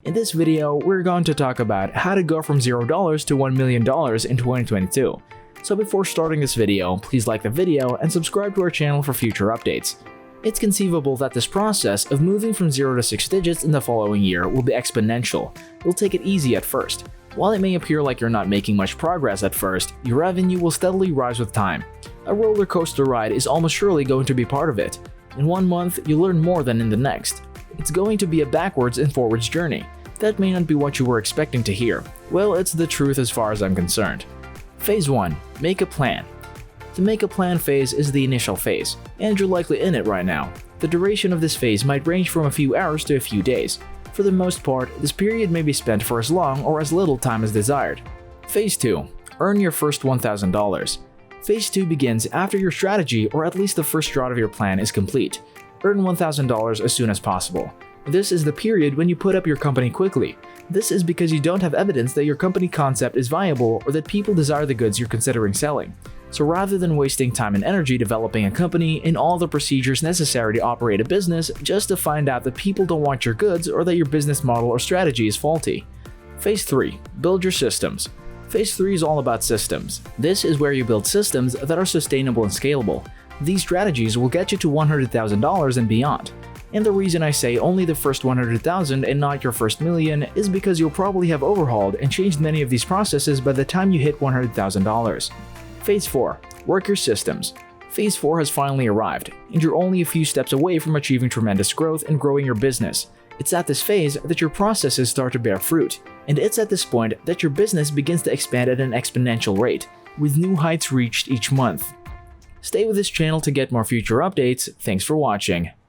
In this video, we're going to talk about how to go from $0 to $1 million in 2022. So before starting this video, please like the video and subscribe to our channel for future updates. It's conceivable that this process of moving from 0 to 6 digits in the following year will be exponential. You'll take it easy at first. While it may appear like you're not making much progress at first, your revenue will steadily rise with time. A roller coaster ride is almost surely going to be part of it. In 1 month, you learn more than in the next. It's going to be a backwards and forwards journey. That may not be what you were expecting to hear. Well, it's the truth as far as I'm concerned. Phase 1. Make a plan. The make a plan phase is the initial phase, and you're likely in it right now. The duration of this phase might range from a few hours to a few days. For the most part, this period may be spent for as long or as little time as desired. Phase 2. Earn your first $1,000. Phase 2 begins after your strategy, or at least the first draft of your plan, is complete. Earn $1,000 as soon as possible. This is the period when you put up your company quickly. This is because you don't have evidence that your company concept is viable or that people desire the goods you're considering selling. So rather than wasting time and energy developing a company and all the procedures necessary to operate a business just to find out that people don't want your goods or that your business model or strategy is faulty. Phase 3. Build your systems. Phase 3 is all about systems. This is where you build systems that are sustainable and scalable. These strategies will get you to $100,000 and beyond. And the reason I say only the first 100,000 and not your first million is because you'll probably have overhauled and changed many of these processes by the time you hit $100,000. Phase 4. Work your systems. Phase 4 has finally arrived, and you're only a few steps away from achieving tremendous growth and growing your business. It's at this phase that your processes start to bear fruit, and it's at this point that your business begins to expand at an exponential rate, with new heights reached each month. Stay with this channel to get more future updates. Thanks for watching.